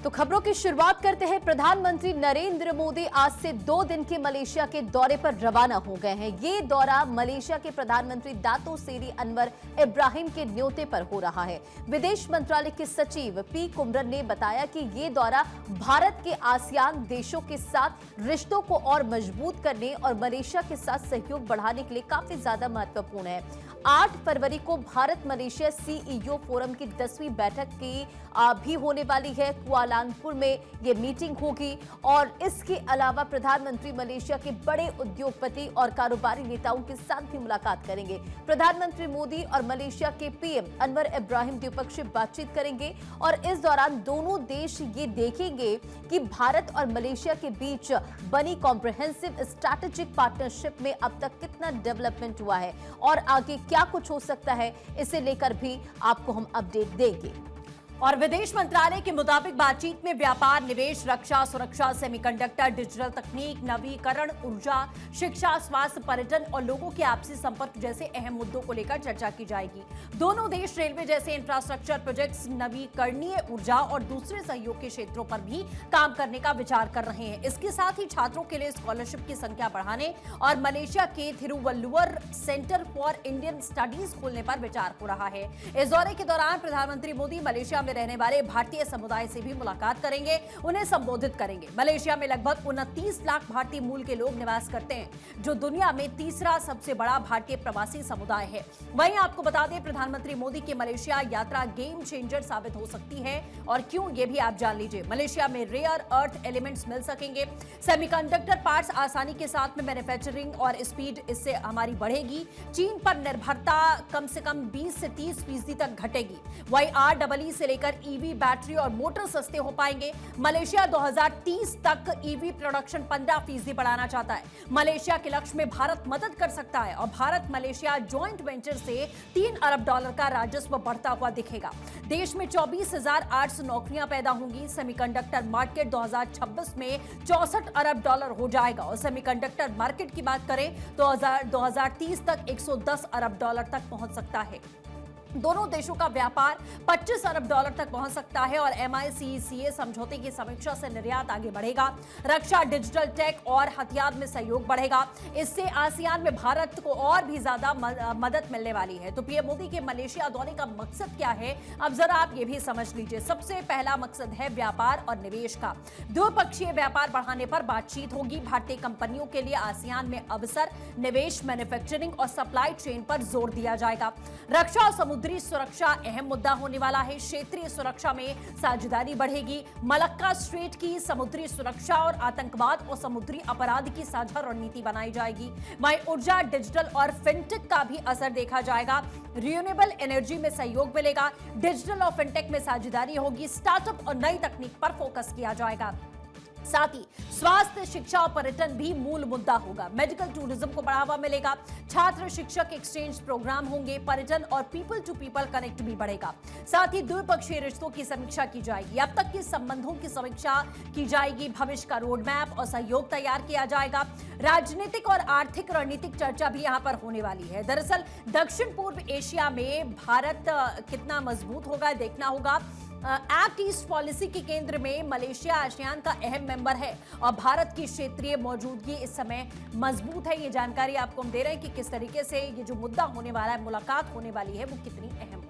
तो खबरों की शुरुआत करते हैं। प्रधानमंत्री नरेंद्र मोदी आज से 2 दिन के मलेशिया के दौरे पर रवाना हो गए हैं। ये दौरा मलेशिया के प्रधानमंत्री दातो सेरी अनवर इब्राहिम के न्योते पर हो रहा है। विदेश मंत्रालय के सचिव पी कुमरन ने बताया कि ये दौरा भारत के आसियान देशों के साथ रिश्तों को और मजबूत करने और मलेशिया के साथ सहयोग बढ़ाने के लिए काफी ज्यादा महत्वपूर्ण है। 8 फरवरी को भारत मलेशिया सीईओ फोरम की 10वीं बैठक की भी होने वाली है। कुआलालंपुर में ये मीटिंग होगी और इसके अलावा प्रधानमंत्री मलेशिया के बड़े उद्योगपति और कारोबारी नेताओं के साथ भी मुलाकात करेंगे। प्रधानमंत्री मोदी और मलेशिया के पीएम अनवर इब्राहिम द्विपक्षीय बातचीत करेंगे और इस दौरान दोनों देश ये देखेंगे कि भारत और मलेशिया के बीच बनी कॉम्प्रिहेंसिव स्ट्रैटेजिक पार्टनरशिप में अब तक कितना डेवलपमेंट हुआ है और आगे क्या कुछ हो सकता है। इसे लेकर भी आपको हम अपडेट देंगे। और विदेश मंत्रालय के मुताबिक बातचीत में व्यापार, निवेश, रक्षा, सुरक्षा, सेमीकंडक्टर, डिजिटल तकनीक, नवीकरण ऊर्जा, शिक्षा, स्वास्थ्य, पर्यटन और लोगों के आपसी संपर्क जैसे अहम मुद्दों को लेकर चर्चा की जाएगी। दोनों देश रेलवे जैसे इंफ्रास्ट्रक्चर प्रोजेक्ट्स, नवीकरणीय ऊर्जा और दूसरे सहयोग के क्षेत्रों पर भी काम करने का विचार कर रहे हैं। इसके साथ ही छात्रों के लिए स्कॉलरशिप की संख्या बढ़ाने और मलेशिया के Thiruvalluvar centre for Indian studies खोलने पर विचार हो रहा है। इस दौरे के दौरान प्रधानमंत्री मोदी मलेशिया में रहने वाले भारतीय समुदाय से भी मुलाकात करेंगे, उन्हें संबोधित करेंगे। मलेशिया में लगभग 29 लाख भारतीय मूल के लोग निवास करते हैं, जो दुनिया में तीसरा सबसे बड़ा भारतीय प्रवासी समुदाय है। वहीं आपको बता दें, प्रधानमंत्री मोदी की मलेशिया यात्रा गेम चेंजर साबित हो सकती है और क्यों, ये भी आप जान लीजिए। मलेशिया में रेयर अर्थ एलिमेंट्स मिल सकेंगे, सेमीकंडक्टर पार्ट्स आसानी के साथ में मैन्युफैक्चरिंग और स्पीड इससे हमारी बढ़ेगी। चीन पर निर्भरता कम से कम 20 से 30% तक घटेगी। वहीं REE से लेकर ईवी, बैटरी और मोटर सस्ते हो पाएंगे। मलेशिया 2030 तक ईवी प्रोडक्शन 15% बढ़ाना चाहता है। मलेशिया के लक्ष्य में भारत मदद कर सकता है और भारत मलेशिया जॉइंट वेंचर से $3 अरब का राजस्व बढ़ता हुआ दिखेगा। देश में 24,800 नौकरियां पैदा होंगी। सेमीकंडक्टर मार्केट 2026 में $64 अरब हो जाएगा और सेमीकंडक्टर मार्केट की बात करें तो 2030 तक $110 अरब तक पहुंच सकता है। दोनों देशों का व्यापार $25 अरब तक पहुंच सकता है और MICCA समझौते की समीक्षा से निर्यात आगे बढ़ेगा। रक्षा, डिजिटल टेक और हथियार में सहयोग बढ़ेगा। इससे आसियान में भारत को और भी ज्यादा मदद मिलने वाली है। तो पीएम मोदी के मलेशिया दौरे का मकसद क्या है, अब जरा आप ये भी समझ लीजिए। सबसे पहला मकसद है व्यापार और निवेश का। द्विपक्षीय व्यापार बढ़ाने पर बातचीत होगी। भारतीय कंपनियों के लिए आसियान में अवसर, निवेश, मैन्युफैक्चरिंग और सप्लाई चेन पर जोर दिया जाएगा। रक्षा और समुद्री सुरक्षा अहम मुद्दा होने वाला है। क्षेत्रीय सुरक्षा में साझेदारी बढ़ेगी। मलक्का स्ट्रेट की समुद्री सुरक्षा और आतंकवाद और समुद्री अपराध की साझा रणनीति बनाई जाएगी। वहीं ऊर्जा, डिजिटल और फिनटेक का भी असर देखा जाएगा। रिन्यूएबल एनर्जी में सहयोग मिलेगा। डिजिटल और फिनटेक में साझेदारी होगी। स्टार्टअप और नई तकनीक पर फोकस किया जाएगा। साथ ही स्वास्थ्य, शिक्षा और पर्यटन भी मूल मुद्दा होगा। मेडिकल टूरिज्म को बढ़ावा मिलेगा। छात्र शिक्षक एक्सचेंज प्रोग्राम होंगे। पर्यटन और पीपल टू पीपल कनेक्ट भी बढ़ेगा। साथ ही द्विपक्षीय रिश्तों की समीक्षा की जाएगी। अब तक के संबंधों की समीक्षा की जाएगी। भविष्य का रोड मैप और सहयोग तैयार किया जाएगा। राजनीतिक और आर्थिक रणनीतिक चर्चा भी यहाँ पर होने वाली है। दरअसल दक्षिण पूर्व एशिया में भारत कितना मजबूत होगा देखना होगा। एक्ट ईस्ट पॉलिसी के केंद्र में मलेशिया आसियान का अहम मेंबर है और भारत की क्षेत्रीय मौजूदगी इस समय मजबूत है। ये जानकारी आपको हम दे रहे हैं कि किस तरीके से ये जो मुद्दा होने वाला है, मुलाकात होने वाली है, वो कितनी अहम है।